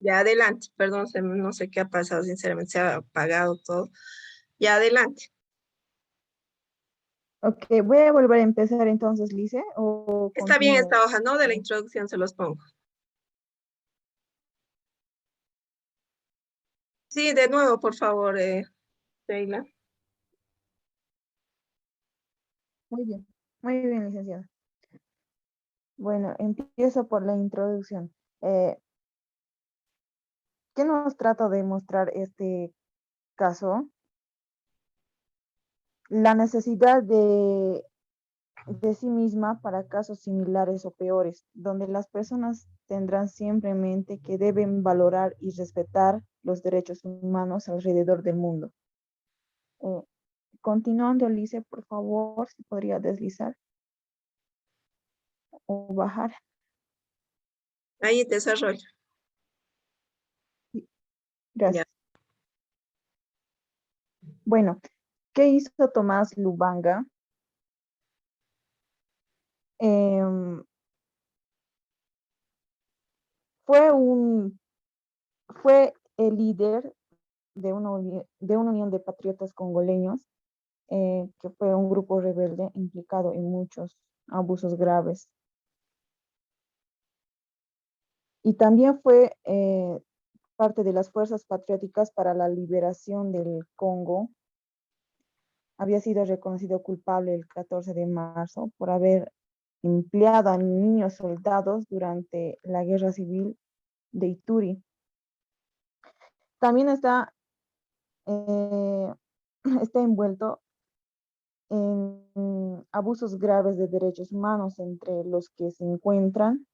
Ya adelante, perdón, no sé qué ha pasado, sinceramente, se ha apagado todo. Ya adelante. Ok, voy a volver a empezar entonces, Lice, o Está bien esta continúo. hoja, ¿no? De la introducción se los pongo. Sí, de nuevo, por favor, Sheila. Muy bien, licenciada. Bueno, empiezo por la introducción. Eh, ¿Qué nos trata de mostrar este caso? La necesidad de sí misma para casos similares o peores, donde las personas tendrán siempre en mente que deben valorar y respetar los derechos humanos alrededor del mundo. Eh, Continuando, Alice, por favor, si podría deslizar o bajar. Ahí desarrollo. Sí, Ya. gracias. Bueno, ¿qué hizo Tomás Lubanga? Em, fue fue el líder de una unión de patriotas congoleños, que fue un grupo rebelde implicado en muchos abusos graves. Y también fue parte de las fuerzas patrióticas para la liberación del Congo. Había sido reconocido culpable el 14 de marzo por haber empleado a niños soldados durante la guerra civil de Ituri. También eh, está envuelto en abusos graves de derechos humanos, entre los que se encuentran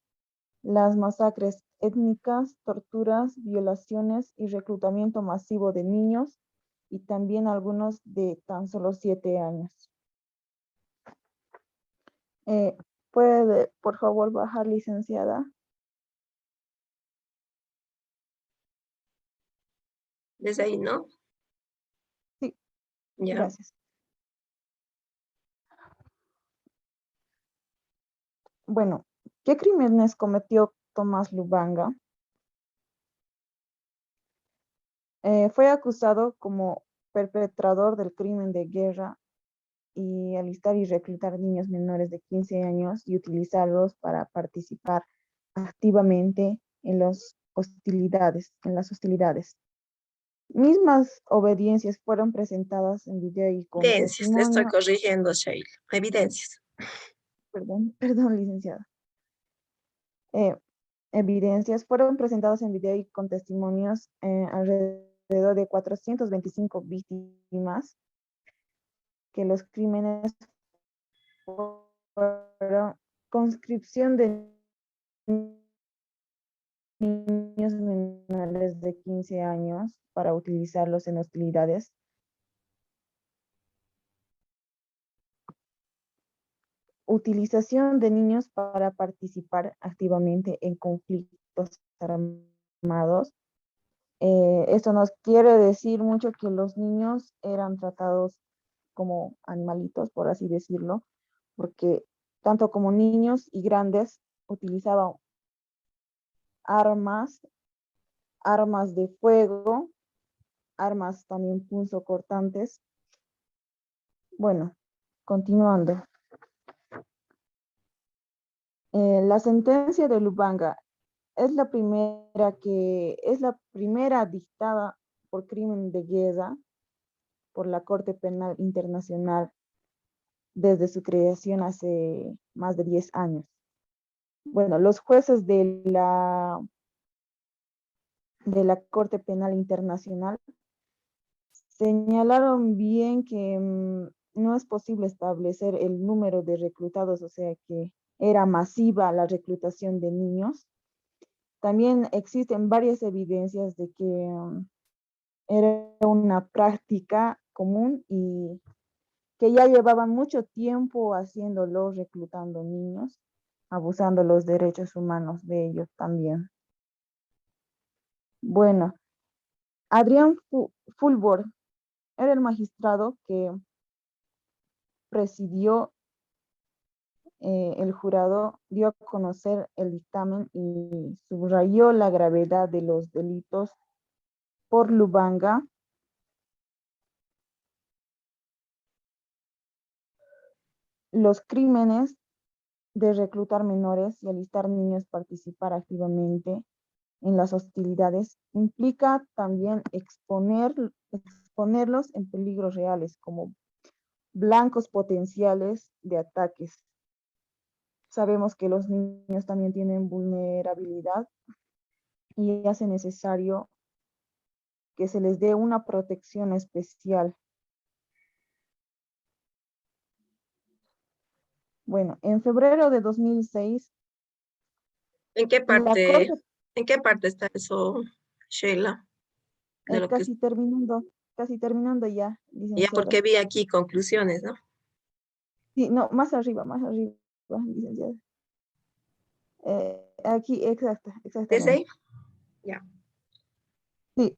las masacres étnicas, torturas, violaciones y reclutamiento masivo de niños, y también algunos de tan solo 7 años. ¿Puede, por favor, bajar, licenciada? Desde ahí, ¿no? Sí, Ya. gracias. Bueno, ¿qué crímenes cometió Tomás Lubanga? Fue acusado como perpetrador del crimen de guerra y alistar y reclutar niños menores de 15 años y utilizarlos para participar activamente en las hostilidades. Mismas obediencias fueron presentadas en video y con Evidencias, le estoy testimonio, corrigiendo, Sheila. Evidencias. perdón, perdón, licenciada. Eh, Evidencias fueron presentadas en video y con testimonios, alrededor de 425 víctimas, que los crímenes fueron conscripción de niños menores de 15 años para utilizarlos en hostilidades, utilización de niños para participar activamente en conflictos armados. Esto nos quiere decir mucho que los niños eran tratados como animalitos, por así decirlo, porque tanto como niños y grandes utilizaban armas, armas de fuego, armas también punzocortantes. Bueno, continuando. La sentencia de Lubanga es la primera dictada por crimen de guerra por la Corte Penal Internacional desde su creación hace más de 10 años. Bueno, los jueces de la Corte Penal Internacional señalaron bien que no es posible establecer el número de reclutados, o sea que era masiva la reclutación de niños. También existen varias evidencias de que era una práctica común y que ya llevaban mucho tiempo haciéndolo, reclutando niños, abusando los derechos humanos de ellos también. Bueno, Adrián Fulbor era el magistrado que presidió el jurado dio a conocer el dictamen y subrayó la gravedad de los delitos por Lubanga, los crímenes de reclutar menores y alistar niños participar activamente en las hostilidades implica también exponerlos en peligros reales como blancos potenciales de ataques. Sabemos que los niños también tienen vulnerabilidad y hace necesario que se les dé una protección especial. Bueno, en febrero de 2006, ¿En qué la parte, Corte, en qué parte está eso, Sheila? De lo que casi terminando ya, ya licenciada. porque vi aquí conclusiones, ¿no? Sí, no, más arriba, licenciada. Aquí, ¿Desde exactamente. ahí? Ya. Sí,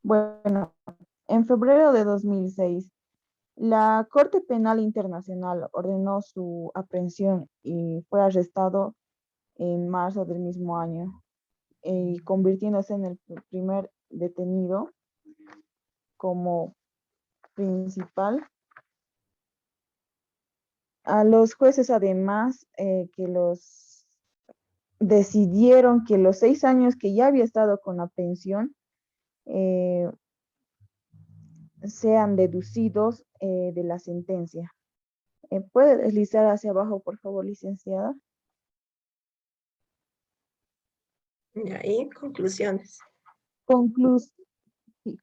bueno, en febrero de 2006, la Corte Penal Internacional ordenó su aprehensión y fue arrestado en marzo del mismo año, y convirtiéndose en el primer detenido como principal. A los jueces, además, que los decidieron que los 6 años que ya había estado con la pensión eh, sean deducidos de la sentencia. ¿Puede deslizar hacia abajo, por favor, licenciada? Y ahí, conclusiones. Conclus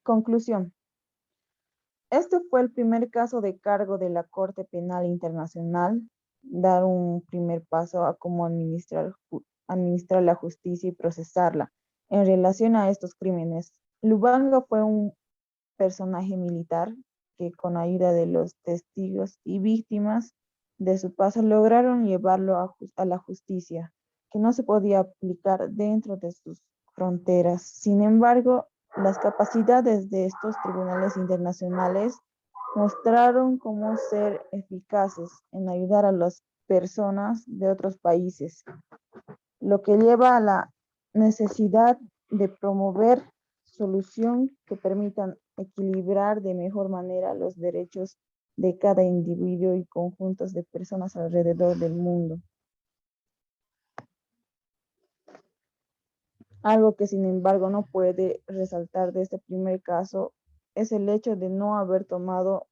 Conclusión. Este fue el primer caso de cargo de la Corte Penal Internacional, dar un primer paso a cómo administrar la justicia y procesarla en relación a estos crímenes. Lubanga fue un personaje militar que, con ayuda de los testigos y víctimas de su paso, lograron llevarlo a la justicia, que no se podía aplicar dentro de sus fronteras. Sin embargo, las capacidades de estos tribunales internacionales mostraron cómo ser eficaces en ayudar a las personas de otros países, lo que lleva a la necesidad de promover soluciones que permitan equilibrar de mejor manera los derechos de cada individuo y conjuntos de personas alrededor del mundo. Algo que, sin embargo, no puede resaltar de este primer caso es el hecho de no haber tomado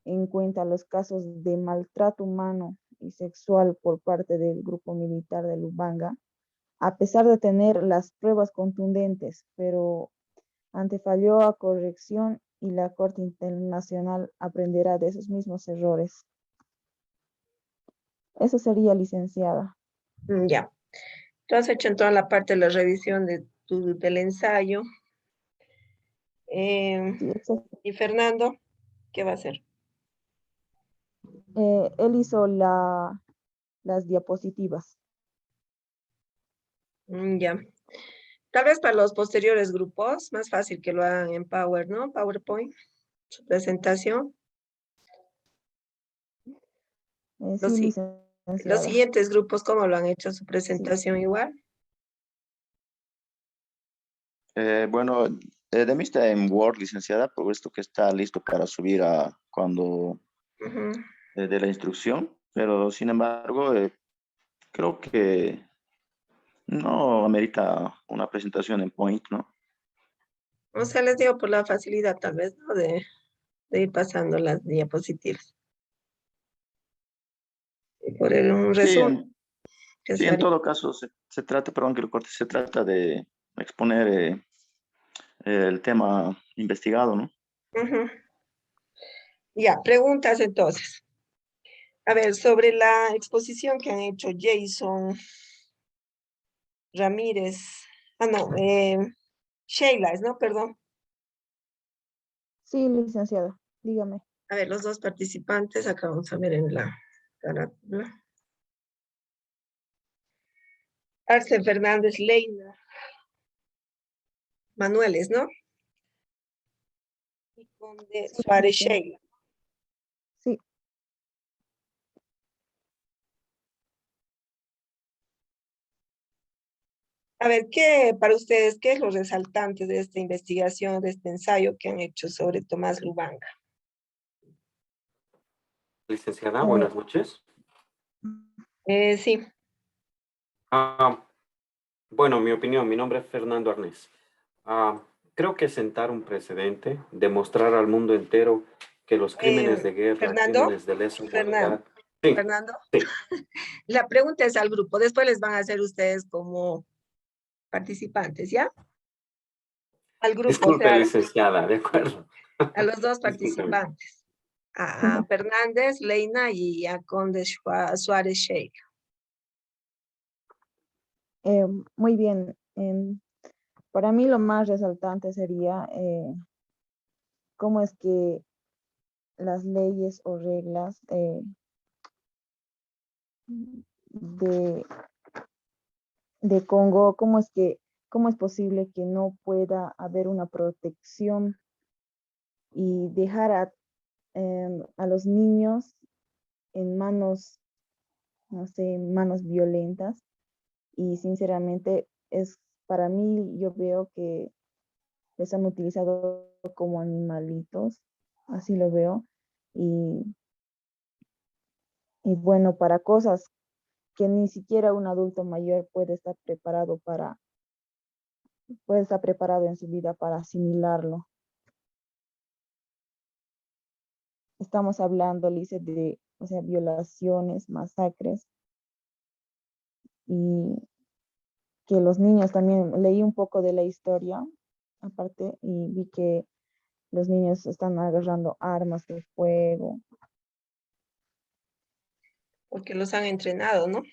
en cuenta los casos de maltrato humano y sexual por parte del grupo militar de Lubanga, a pesar de tener las pruebas contundentes, pero antefalló a corrección y la Corte Internacional aprenderá de esos mismos errores. Eso sería, licenciada. Ya. Tú has hecho en toda la parte de la revisión del ensayo. Sí, exacto. ¿Y Fernando qué va a hacer? Él hizo las diapositivas. Ya. Tal vez para los posteriores grupos, más fácil que lo hagan en Power, ¿no? PowerPoint, su presentación. Los, Sí, si- los licenciada. siguientes grupos, ¿cómo lo han hecho su Sí. presentación igual? Bueno, de mí está en Word, licenciada, por esto que está listo para subir a cuando Ujú. de la instrucción, pero sin embargo, creo que no amerita una presentación en Point, ¿no? O sea, les digo por la facilidad tal vez, ¿no? De ir pasando las diapositivas. Y por un Sí, resumen que sí, se en haría. todo caso se trata, perdón que lo corte, se trata de exponer el tema investigado, ¿no? Ujú. Ya, preguntas entonces. A ver, sobre la exposición que han hecho Jason Ramírez, no, Sheila, ¿no? Perdón. Sí, licenciada. Dígame. A ver, los dos participantes, acá vamos a ver en la carátula. Arce Fernández Leina, Manueles, ¿no? Y Conde Sí, Suárez licenciada. Sheila. Sí. A ver, para ustedes, qué es lo resaltante de esta investigación, de este ensayo que han hecho sobre Tomás Lubanga? Licenciada, Eh, buenas noches. Sí, Ah, bueno, mi opinión, mi nombre es Fernando Arnés. Creo que sentar un precedente, demostrar al mundo entero que los crímenes de guerra, Fernando, crímenes de lesa Fernando, humanidad. Sí, Fernando, sí. la pregunta es al grupo, después les van a hacer ustedes como participantes, ¿ya? Al grupo, o Disculpe, sea, licenciada, de acuerdo. a los dos Discúlpeme. participantes, a Fernández, Leina y a Conde Suárez Sheikh. Muy bien. Para mí lo más resaltante sería cómo es que las leyes o reglas de, de Congo, cómo es posible que no pueda haber una protección y dejar a los niños en manos, no sé, manos violentas. Y sinceramente para mí, yo veo que les han utilizado como animalitos, así lo veo. Y, y bueno, para cosas que ni siquiera un adulto mayor puede estar preparado en su vida para asimilarlo. Estamos hablando, Lice, de, o sea, violaciones, masacres, y que los niños también, leí un poco de la historia aparte y vi que los niños están agarrando armas de fuego. Porque los han entrenado, ¿no?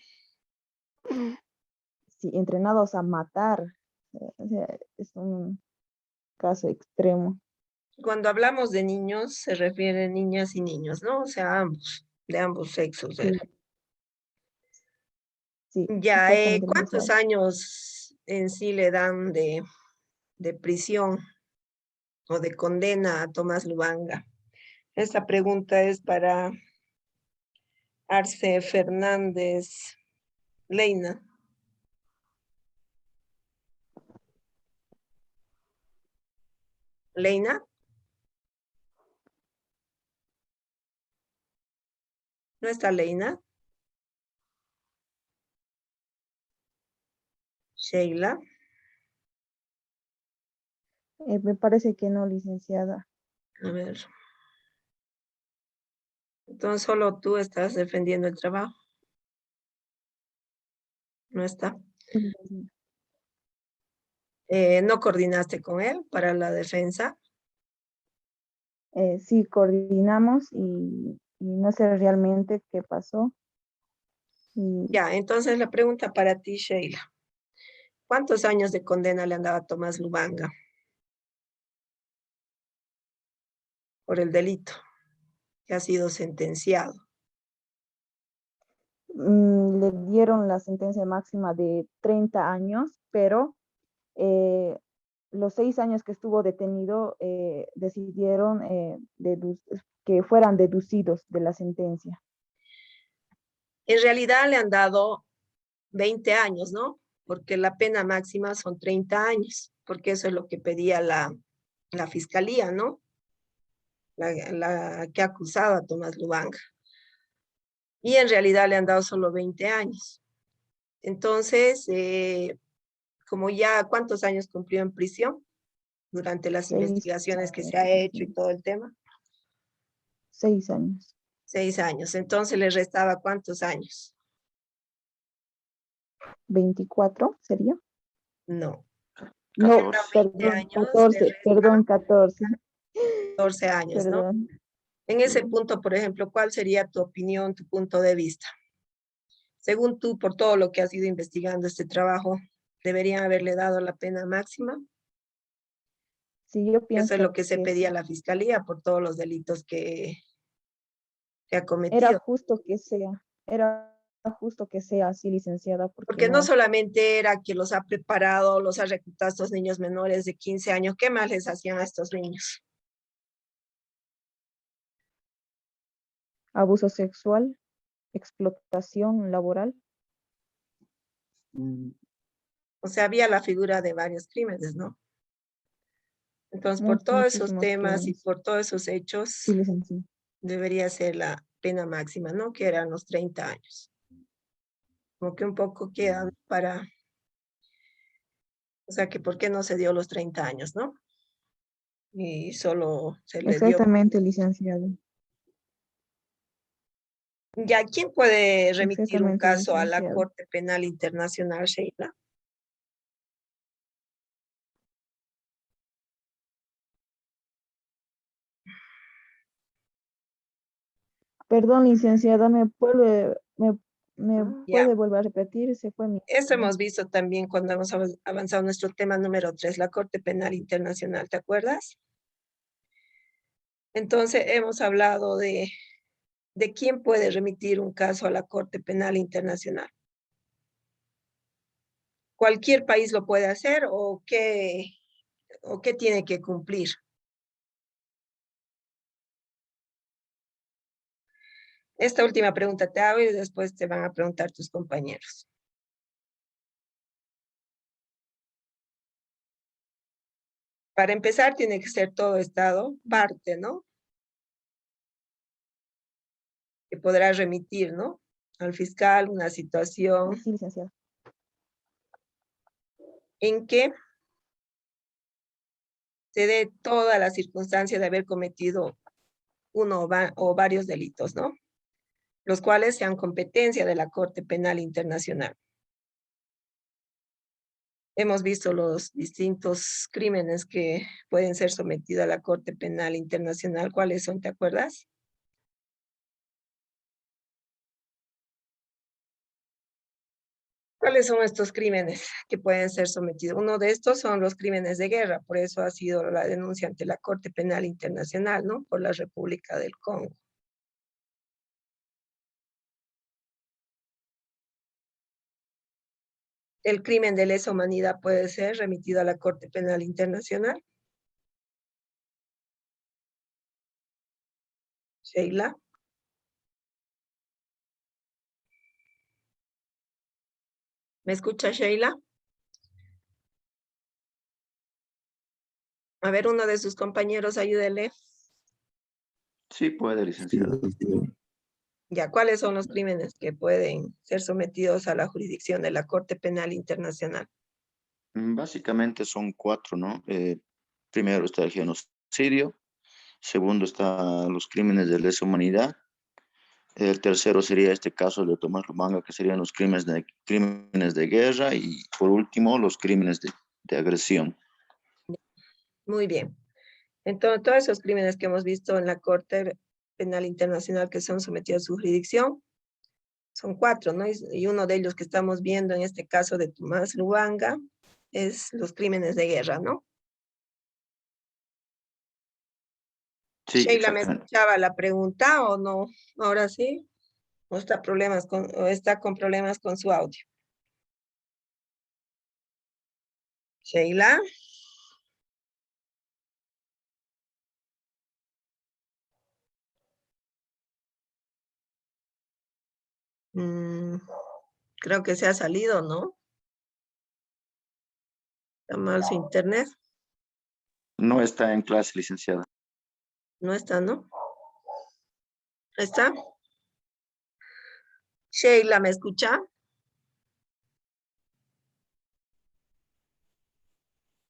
Sí, entrenados a matar. O sea, es un caso extremo. Cuando hablamos de niños, se refieren niñas y niños, ¿no? O sea, ambos, de ambos sexos. Sí, sí, Ya, exactamente, ¿cuántos licenciado. años en sí le dan de prisión o de condena a Tomás Lubanga? Esta pregunta es para Arce Fernández Leina. Leina, ¿no está Leina? Sheila. Me parece que no, licenciada. A ver. Entonces solo tú estás defendiendo el trabajo. No está. ¿No coordinaste con él para la defensa? Sí, coordinamos y no sé realmente qué pasó. Y Ya, entonces la pregunta para ti, Sheila. ¿Cuántos años de condena le han dado a Tomás Lubanga por el delito que ha sido sentenciado? le dieron la sentencia máxima de 30 años, pero los 6 años que estuvo detenido decidieron que fueran deducidos de la sentencia. En realidad le han dado 20 años, ¿no? Porque la pena máxima son 30 años, porque eso es lo que pedía la fiscalía, ¿no? La que ha acusado a Tomás Lubanga. Y en realidad le han dado solo 20 años. Entonces, como ya, ¿cuántos años cumplió en prisión durante las 6 investigaciones que se ha años. hecho y todo el tema? 6 años. 6 años. Entonces le restaba ¿cuántos años? 24 sería. No. No, 14. 20 perdón, años, le 14, resta perdón, 14, 14 años, ¿no? perdón. En ese punto, por ejemplo, ¿cuál sería tu opinión, tu punto de vista? Según tú, por todo lo que has ido investigando este trabajo, ¿deberían haberle dado la pena máxima? Sí, yo Eso es lo pienso que se que sí. pedía a la fiscalía por todos los delitos que ha Era cometido. justo era justo que sea así, licenciada, porque Porque no no, solamente era que los ha preparado, los ha reclutado a estos niños menores de 15 años, ¿qué más les hacían a estos niños? abuso sexual, explotación laboral. O sea, había la figura de varios crímenes, ¿no? Entonces, por todos esos Muchísimos temas y crímenes. por todos esos hechos, Sí, licenciada. debería ser la pena máxima, ¿no? Que eran los 30 años. Como que un poco queda para, o sea, que por qué no se dio los 30 años, ¿no? Y solo se le dio. Exactamente, licenciada. Ya, ¿quién puede remitir un Exactamente, caso a la licenciada. Corte Penal Internacional, Sheila? Perdón, licenciada, me Ya, puede volver a repetir? Se fue mi... eso hemos visto también cuando hemos avanzado nuestro tema número 3, la Corte Penal Internacional, ¿te acuerdas? Entonces, hemos hablado de quién puede remitir un caso a la Corte Penal Internacional. ¿Cualquier país lo puede hacer o qué tiene que cumplir? Esta última pregunta te hago y después te van a preguntar tus compañeros. Para empezar, tiene que ser todo Estado parte, ¿no? Que podrá remitir, ¿no? Al fiscal una situación Sí, licenciada. en que se dé toda la circunstancia de haber cometido uno o varios delitos, ¿no? Los cuales sean competencia de la Corte Penal Internacional. Hemos visto los distintos crímenes que pueden ser sometidos a la Corte Penal Internacional. ¿Cuáles son? ¿Te acuerdas? ¿Cuáles son estos crímenes que pueden ser sometidos? Uno de estos son los crímenes de guerra, por eso ha sido la denuncia ante la Corte Penal Internacional, ¿no? Por la República del Congo. El crimen de lesa humanidad puede ser remitido a la Corte Penal Internacional. Sheila. ¿Me escucha, Sheila? A ver, uno de sus compañeros, ayúdele. Sí puede, licenciada. Ya, ¿cuáles son los crímenes que pueden ser sometidos a la jurisdicción de la Corte Penal Internacional? Básicamente son cuatro, ¿no? Primero está el genocidio, segundo está los crímenes de lesa humanidad, el tercero sería este caso de Tomás Lubanga, que serían los crímenes de guerra, y por último los crímenes de agresión. Muy bien. Entonces, todos esos crímenes que hemos visto en la Corte Penal Internacional que son sometidos a su jurisdicción, son cuatro, ¿no? Y uno de ellos que estamos viendo en este caso de Tomás Lubanga es los crímenes de guerra, ¿no? Sí, Sheila, ¿me exactamente. escuchaba la pregunta o no? Ahora sí. ¿O está con problemas con su audio? Sheila. Creo que se ha salido, ¿no? Está mal su internet. No está en clase, licenciada. No está, ¿no? ¿Está? Sheila, ¿me escucha?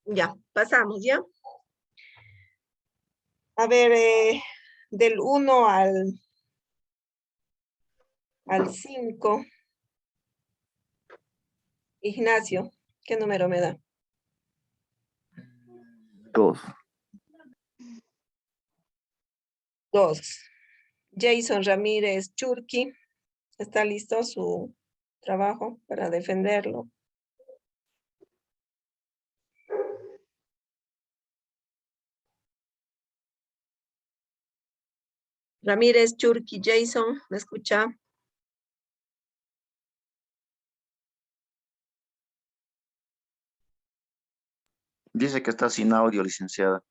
Ya, pasamos, ¿ya? A ver, del 1 al 5, Ignacio, ¿qué número me da? 2. 2. Jason Ramírez Churqui, ¿está listo su trabajo para defenderlo? Ramírez Churqui, Jason, ¿me escucha? Dice que está sin audio, licenciada.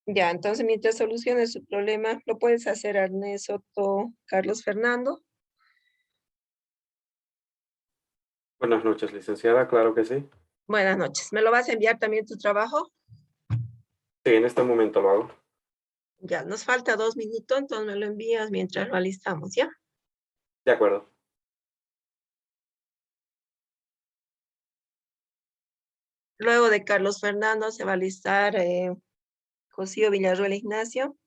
Ya, entonces mientras soluciones su problema, lo puedes hacer Arnés Soto, Carlos Fernando. Buenas noches, licenciada, claro que sí. Buenas noches. ¿Me lo vas a enviar también tu trabajo? Sí, en este momento lo hago. Ya, nos falta 2 minutos, entonces me lo envías mientras lo alistamos, ¿ya? De acuerdo. Luego de Carlos Fernando se va a alistar Josío Villarruel Ignacio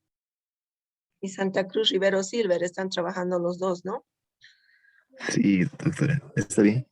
y Santa Cruz Rivero Silver. Están trabajando los dos, ¿no? Sí, doctora, está bien.